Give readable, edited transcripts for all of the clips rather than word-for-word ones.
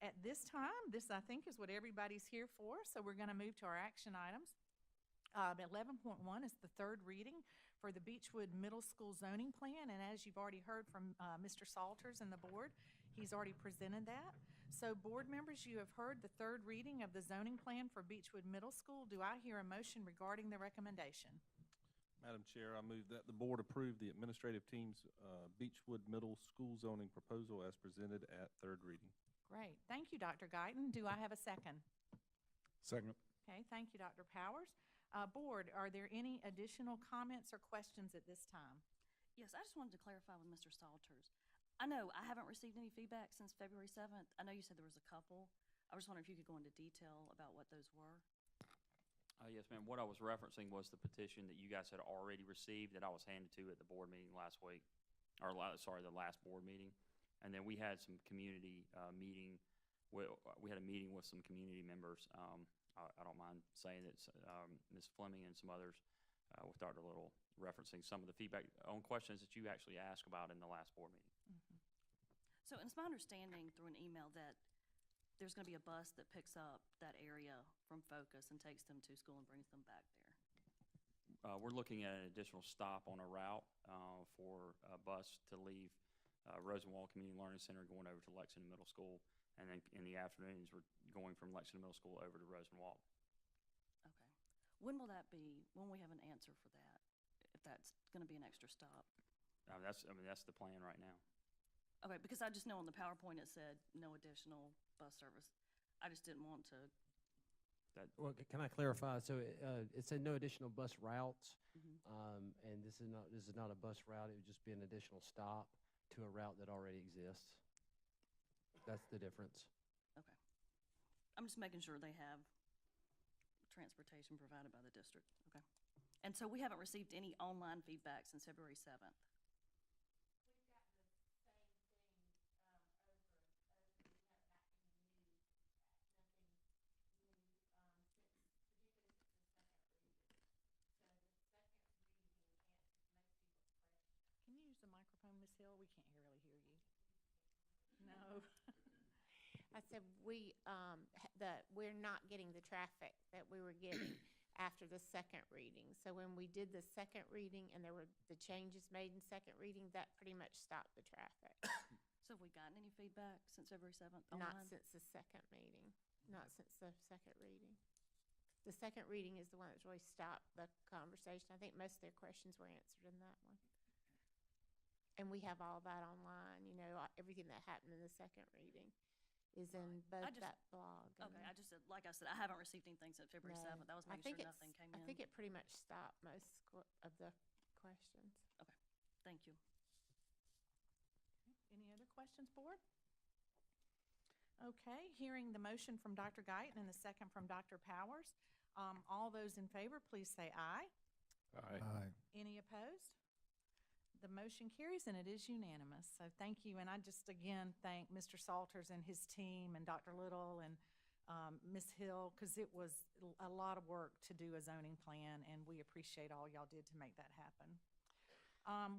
At this time, this, I think, is what everybody's here for, so we're going to move to our action items. 11.1 is the third reading for the Beechwood Middle School zoning plan, and as you've already heard from Mr. Salters and the board, he's already presented that. So, board members, you have heard the third reading of the zoning plan for Beechwood Middle School. Do I hear a motion regarding the recommendation? Madam Chair, I move that the board approve the administrative team's Beechwood Middle School zoning proposal as presented at third reading. Great. Thank you, Dr. Guyton. Do I have a second? Second. Okay, thank you, Dr. Powers. Board, are there any additional comments or questions at this time? Yes, I just wanted to clarify with Mr. Salters. I know I haven't received any feedback since February 7th. I know you said there was a couple. I was just wondering if you could go into detail about what those were. Yes, ma'am. What I was referencing was the petition that you guys had already received that I was handed to at the board meeting last week, or sorry, the last board meeting. And then we had some community meeting. We had a meeting with some community members. I don't mind saying that Ms. Fleming and some others with Dr. Little referencing some of the feedback on questions that you actually asked about in the last board meeting. Mm-hmm. So it's my understanding through an email that there's going to be a bus that picks up that area from Focus and takes them to school and brings them back there. We're looking at an additional stop on a route for a bus to leave Rosenwald Community Learning Center going over to Lexington Middle School. And then in the afternoons, we're going from Lexington Middle School over to Rosenwald. Okay. When will that be? When we have an answer for that? If that's going to be an extra stop? That's the plan right now. Okay, because I just know on the PowerPoint it said no additional bus service. I just didn't want to. Well, can I clarify? So it said no additional bus routes, Mhm. And this is not a bus route. It would just be an additional stop to a route that already exists. That's the difference. Okay. I'm just making sure they have transportation provided by the district. Okay. And so we haven't received any online feedback since February 7th. Can you use the microphone, Ms. Hill? We can't really hear you. No. I said we're not getting the traffic that we were getting after the second reading. So when we did the second reading and there were the changes made in second reading, that pretty much stopped the traffic. So have we gotten any feedback since February 7th? Not online? since the second meeting, not since the second reading. The second reading is the one that's really stopped the conversation. I think most of their questions were answered in that one. And we have all that online, you know, everything that happened in the second reading is in both that blog. Okay, I just said, like I said, I haven't received anything since February 7th. That was making sure nothing came in. I think it pretty much stopped most of the questions. Okay, thank you. Any other questions, board? Okay, hearing the motion from Dr. Guyton and the second from Dr. Powers. All those in favor, please say aye. Aye. Any opposed? The motion carries and it is unanimous. So thank you. And I just again thank Mr. Salters and his team and Dr. Little and Ms. Hill, because it was a lot of work to do a zoning plan, and we appreciate all y'all did to make that happen.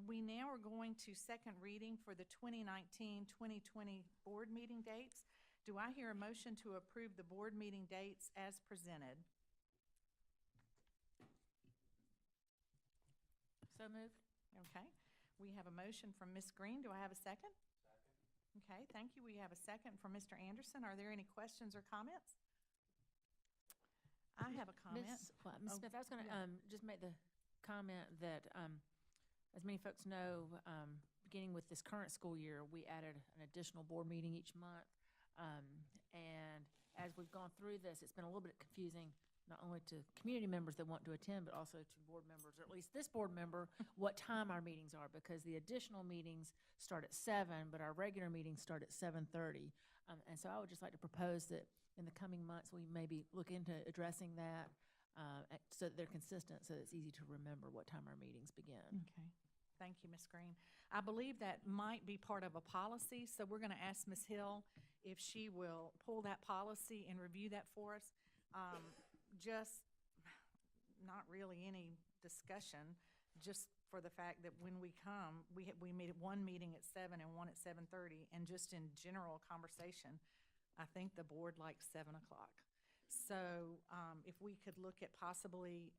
We now are going to second reading for the 2019-2020 board meeting dates. Do I hear a motion to approve the board meeting dates as presented? So moved. Okay. We have a motion from Ms. Green. Do I have a second? Second. Okay, thank you. We have a second from Mr. Anderson. Are there any questions or comments? I have a comment. Ms. Smith, I was going to yeah. just make the comment that, as many folks know, beginning with this current school year, we added an additional board meeting each month. And as we've gone through this, it's been a little bit confusing, not only to community members that want to attend, but also to board members, or at least this board member, what time our meetings are, because the additional meetings start at 7, but our regular meetings start at 7:30. And so I would just like to propose that in the coming months, we maybe look into addressing that so that they're consistent, so that it's easy to remember what time our meetings begin. Okay. Thank you, Ms. Green. I believe that might be part of a policy, so we're going to ask Ms. Hill if she will pull that policy and review that for us. Just not really any discussion, just for the fact that when we come, we meet at one meeting at 7 and one at 7:30, and just in general conversation, I think the board likes 7 o'clock. So if we could look at possibly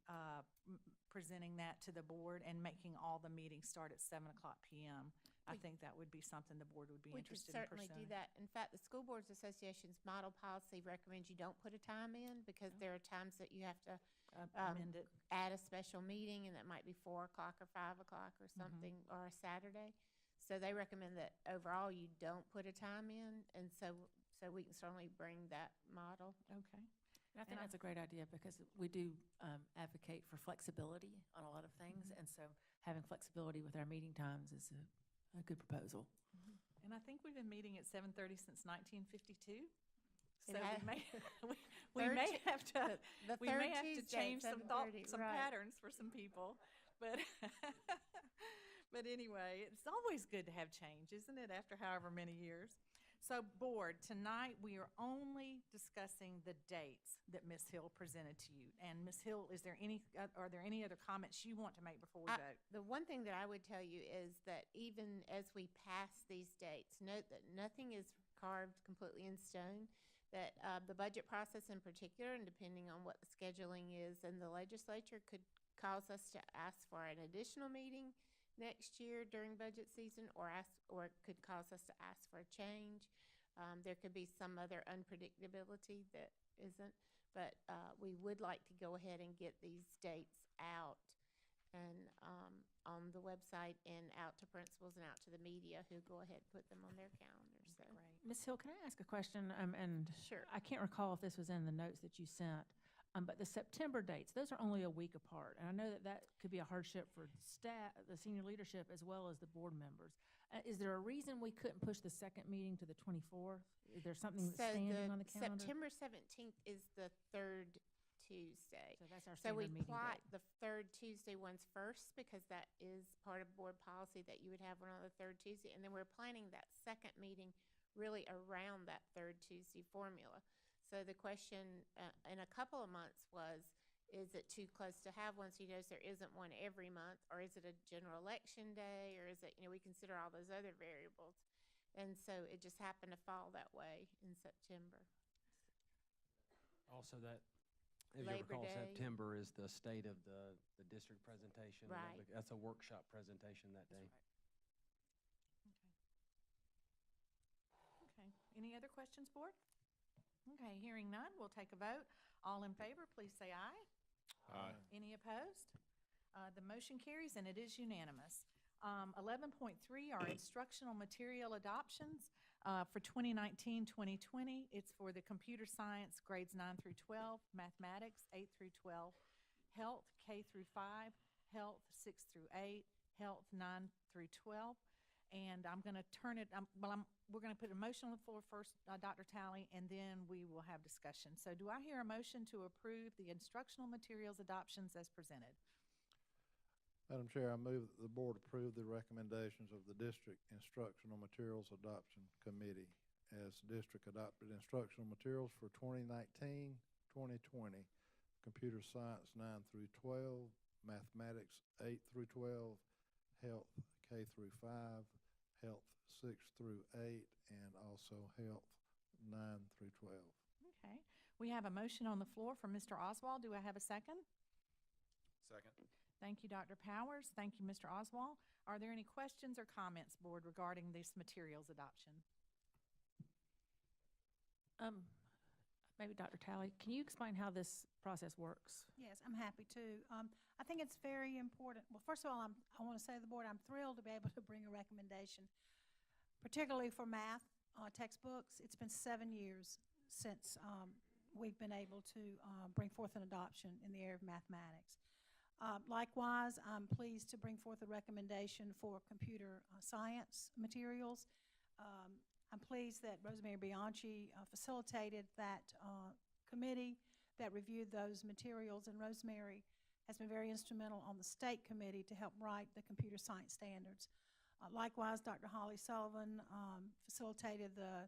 presenting that to the board and making all the meetings start at 7 o'clock PM, I think that would be something the board would be We could interested in certainly pursuing. do that. In fact, the School Boards Association's model policy recommends you don't put a time in because there are times that you have to Amend it. add a special meeting, and that might be 4 o'clock or 5 o'clock or something, or a Saturday. So they recommend that overall you don't put a time in, and so we can certainly bring that model. Okay. And I think And I- that's a great idea because we do advocate for flexibility on a lot of things. And so having flexibility with our meeting times is a good proposal. And I think we've been meeting at 7:30 since 1952. It So we has- may, we Third may Tu- have to, The we third may have to Tuesday at change some 7:30, some right. patterns for some people. But, but anyway, it's always good to have change, isn't it, after however many years? So, board, tonight we are only discussing the dates that Ms. Hill presented to you. And Ms. Hill, are there any other comments you want to make before we vote? The one thing that I would tell you is that even as we pass these dates, note that nothing is carved completely in stone, that the budget process in particular, and depending on what the scheduling is in the legislature, could cause us to ask for an additional meeting next year during budget season, or it could cause us to ask for a change. There could be some other unpredictability that isn't, but we would like to go ahead and get these dates out and on the website and out to principals and out to the media who go ahead and put them on their calendars. So, Great. Ms. Hill, can I ask a question? And Sure. I can't recall if this was in the notes that you sent, but the September dates, those are only a week apart. And I know that that could be a hardship for staff, the senior leadership, as well as the board members. Is there a reason we couldn't push the second meeting to the 24th? Is there something that's standing on the calendar? September 17th is the third Tuesday. So that's our So we standard meeting plot date. the third Tuesday ones first because that is part of board policy that you would have one on the third Tuesday. And then we're planning that second meeting really around that third Tuesday formula. So the question in a couple of months was, is it too close to have one? So he knows there isn't one every month, or is it a general election day, or is it, we consider all those other variables. And so it just happened to fall that way in September. Also that, as you Labor recall, Day. September is the state of the district presentation. and Right. That's a workshop presentation that day. Okay. Any other questions, board? Okay, hearing none, we'll take a vote. All in favor, please say aye. Aye. Any opposed? The motion carries, and it is unanimous. 11.3 are instructional material adoptions for 2019-2020. It's for the computer science grades 9 through 12, mathematics 8 through 12, health K through 5, health 6 through 8, health 9 through 12. And I'm going to turn it, we're going to put a motion on the floor first, Dr. Talley, and then we will have discussion. So do I hear a motion to approve the instructional materials adoptions as presented? Madam Chair, I move that the board approve the recommendations of the District Instructional Materials Adoption Committee as district adopted instructional materials for 2019-2020, computer science 9 through 12, mathematics 8 through 12, health K through 5, health 6 through 8, and also health 9 through 12. Okay. We have a motion on the floor from Mr. Oswald. Do I have a second? Second. Thank you, Dr. Powers. Thank you, Mr. Oswald. Are there any questions or comments, board, regarding this materials adoption? Maybe Dr. Talley, can you explain how this process works? Yes, I'm happy to. I think it's very important. Well, first of all, I want to say to the board, I'm thrilled to be able to bring a recommendation, particularly for math textbooks. It's been 7 years since we've been able to bring forth an adoption in the area of mathematics. Likewise, I'm pleased to bring forth a recommendation for computer science materials. I'm pleased that Rosemary Bianchi facilitated that committee that reviewed those materials, and Rosemary has been very instrumental on the state committee to help write the computer science standards. Likewise, Dr. Holly Sullivan facilitated the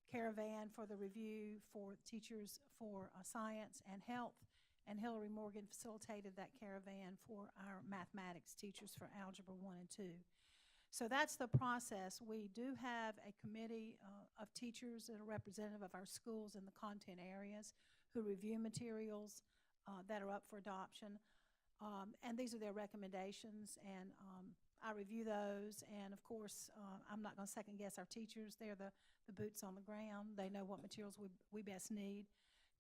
caravan for the review for teachers for science and health, and Hillary Morgan facilitated that caravan for our mathematics teachers for Algebra 1 and 2. So that's the process. We do have a committee of teachers that are representative of our schools in the content areas who review materials that are up for adoption. And these are their recommendations, and I review those. And of course, I'm not going to second guess our teachers. They're the boots on the ground. They know what materials we best need.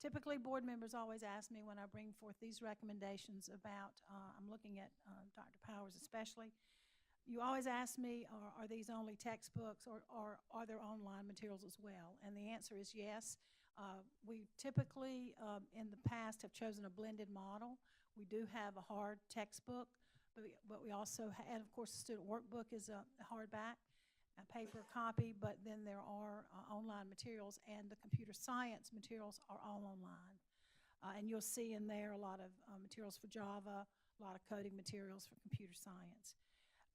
Typically, board members always ask me when I bring forth these recommendations about, I'm looking at Dr. Powers especially, you always ask me, are these only textbooks, or are there online materials as well? And the answer is yes. We typically, in the past, have chosen a blended model. We do have a hard textbook, but we also and of course, the student workbook is a hardback, a paper copy, but then there are online materials, and the computer science materials are all online. And you'll see in there a lot of materials for Java, a lot of coding materials for computer science.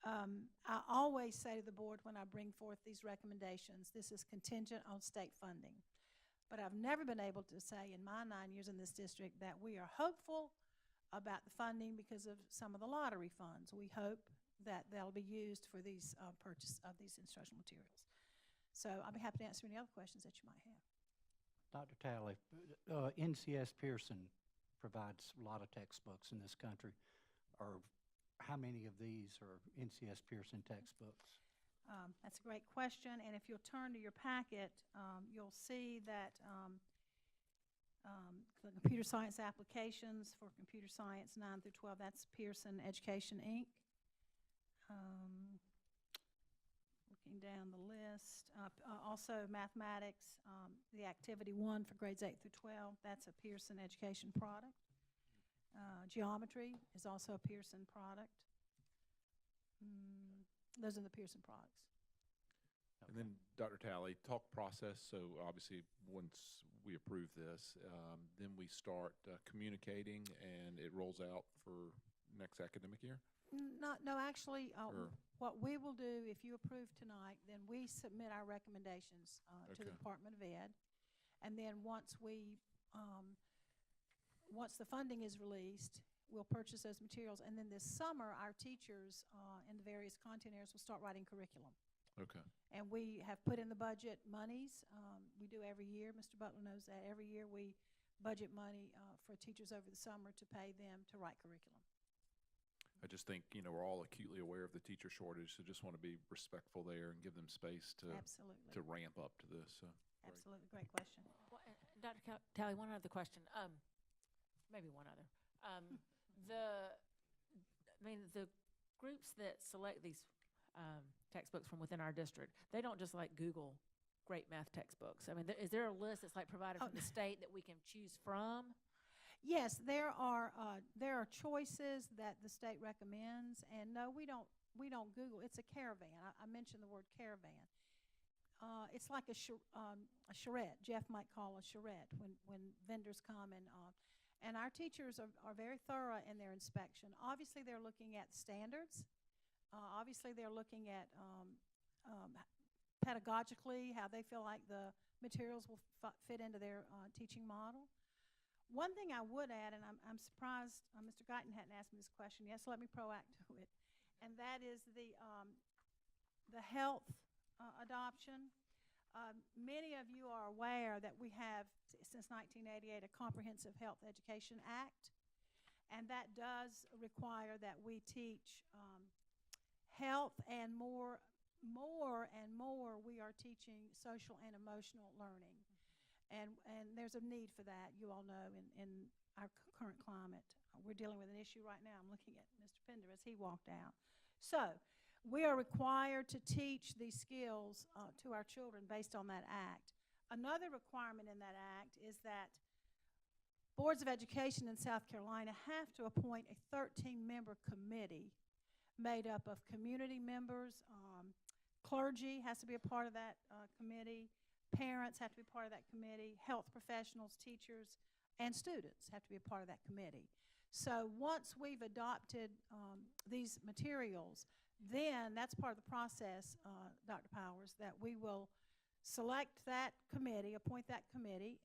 I always say to the board when I bring forth these recommendations, this is contingent on state funding. But I've never been able to say in my 9 years in this district that we are hopeful about the funding because of some of the lottery funds. We hope that they'll be used for these purchase of these instructional materials. So I'll be happy to answer any other questions that you might have. Dr. Talley, NCS Pearson provides a lot of textbooks in this country. How many of these are NCS Pearson textbooks? That's a great question, and if you'll turn to your packet, you'll see that the computer science applications for computer science 9 through 12, that's Pearson Education, Inc. Looking down the list, also mathematics, the activity 1 for grades 8 through 12, that's a Pearson Education product. Geometry is also a Pearson product. Those are the Pearson products. And then, Dr. Talley, talk process. So obviously, once we approve this, then we start communicating, and it rolls out for next academic year? No, actually, what we will do, if you approve tonight, then we submit our recommendations to the Department of Ed. And then once the funding is released, we'll purchase those materials. And then this summer, our teachers in the various content areas will start writing curriculum. Okay. And we have put in the budget monies. We do every year. Mr. Butler knows that. Every year we budget money for teachers over the summer to pay them to write curriculum. I just think, we're all acutely aware of the teacher shortage, so just want to be respectful there and give them space to ramp up to this. So. Absolutely. Great question. Well, Dr. Talley, one other question. Maybe one other. The groups that select these textbooks from within our district, they don't just like Google great math textbooks. I mean, is there a list that's like provided from the state that we can choose from? Yes, there are choices that the state recommends, and no, we don't Google. It's a caravan. I mentioned the word caravan. It's like a charrette. Jeff might call a charrette when vendors come and our teachers are very thorough in their inspection. Obviously, they're looking at standards. Obviously, they're looking at pedagogically how they feel like the materials will fit into their teaching model. One thing I would add, and I'm surprised Mr. Guyton hadn't asked me this question yet, so let me proact to it, and that is the health adoption. Many of you are aware that we have, since 1988, a Comprehensive Health Education Act, and that does require that we teach health, and more and more we are teaching social and emotional learning. And there's a need for that, you all know, in our current climate. We're dealing with an issue right now. I'm looking at Mr. Pender as he walked out. So we are required to teach these skills to our children based on that act. Another requirement in that act is that boards of education in South Carolina have to appoint a 13-member committee made up of community members, clergy has to be a part of that committee, parents have to be part of that committee, health professionals, teachers, and students have to be a part of that committee. So once we've adopted these materials, then that's part of the process, Dr. Powers, that we will select that committee, appoint that committee,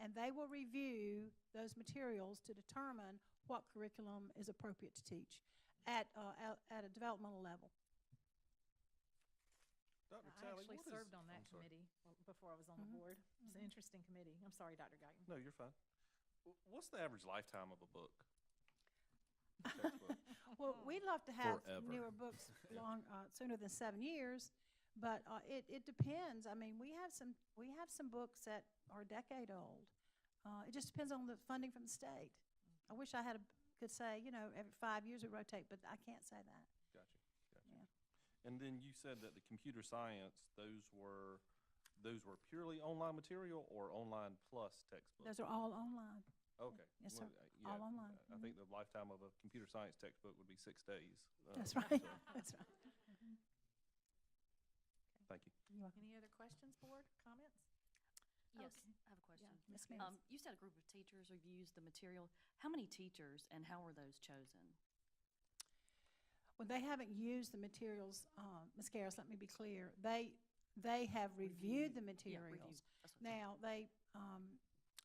and they will review those materials to determine what curriculum is appropriate to teach at a developmental level. Dr. I Talley, actually what is- served on that I'm sorry. committee before I was on the board. It's an interesting committee. I'm sorry, Dr. Guyton. No, you're fine. What's the average lifetime of a book? Textbook? Well, we'd love to have Forever. newer books sooner than 7 years, but it depends. I mean, we have some books that are a decade old. It just depends on the funding from the state. I wish I could say, every 5 years we rotate, but I can't say that. Gotcha. Yeah. And then you said that the computer science, those were purely online material or online plus textbooks? Those are all online. Okay. Yes, sir. Well, All online. I think the lifetime of a computer science textbook would be 6 days. That's right. so, That's right. Thank you. Any other questions, board, comments? Yes, Okay. I have a question. Yeah, Ms. Mears. You said a group of teachers reviewed the material. How many teachers and how were those chosen? Well, they haven't used the materials, Ms. Garris, let me be clear. They have reviewed the Yeah, materials. review. That's what I'm saying.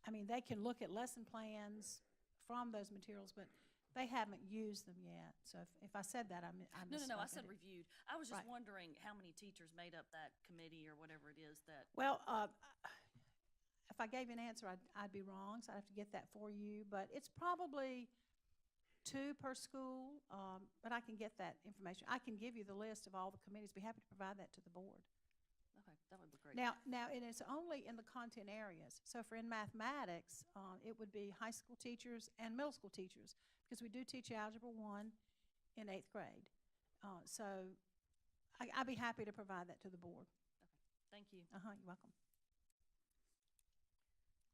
Now, they can look at lesson plans from those materials, but they haven't used them yet. So if I said that, I misspoke. No, I said reviewed. I was just Right. wondering how many teachers made up that committee or whatever it is that, Well, if I gave you an answer, I'd be wrong, so I'd have to get that for you. But it's probably 2 per school, but I can get that information. I can give you the list of all the committees. Be happy to provide that to the board. okay, that would be great. Now, and it's only in the content areas. So for in mathematics, it would be high school teachers and middle school teachers, because we do teach Algebra 1 in 8th grade. So I'd be happy to provide that to the board. Thank you. You're welcome.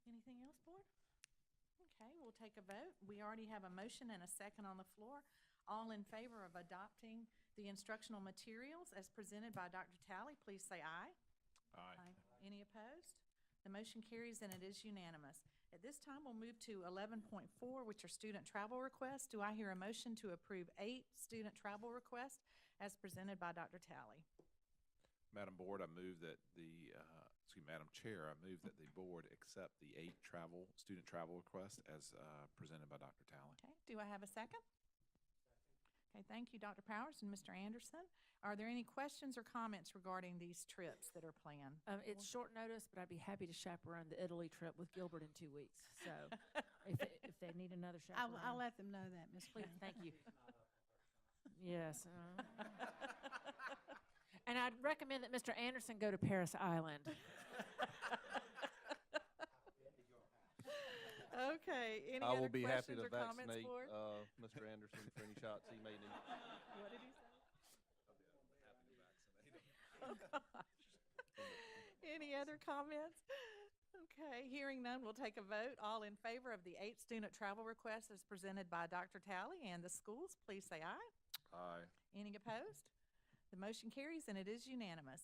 Anything else, board? Okay, we'll take a vote. We already have a motion and a second on the floor. All in favor of adopting the instructional materials as presented by Dr. Talley, please say aye. Aye. Any opposed? The motion carries and it is unanimous. At this time, we'll move to 11.4, which are student travel requests. Do I hear a motion to approve 8 student travel requests as presented by Dr. Talley? Madam Board, I move that Madam Chair, I move that the board accept the 8 student travel requests as presented by Dr. Talley. Okay, do I have a second? Okay, thank you, Dr. Powers and Mr. Anderson. Are there any questions or comments regarding these trips that are planned? It's short notice, but I'd be happy to chaperone the Italy trip with Gilbert in 2 weeks. So if they need another chaperone. I'll let them know that, Ms. Please, Green. thank you. Yes. And I'd recommend that Mr. Anderson go to Paris Island. Okay, any I will other be happy questions to or comments, vaccinate board? Mr. Anderson for any shots he may need. What did he say? Any other comments? Okay, hearing none, we'll take a vote. All in favor of the 8 student travel requests as presented by Dr. Talley and the schools, please say aye. Aye. Any opposed? The motion carries and it is unanimous.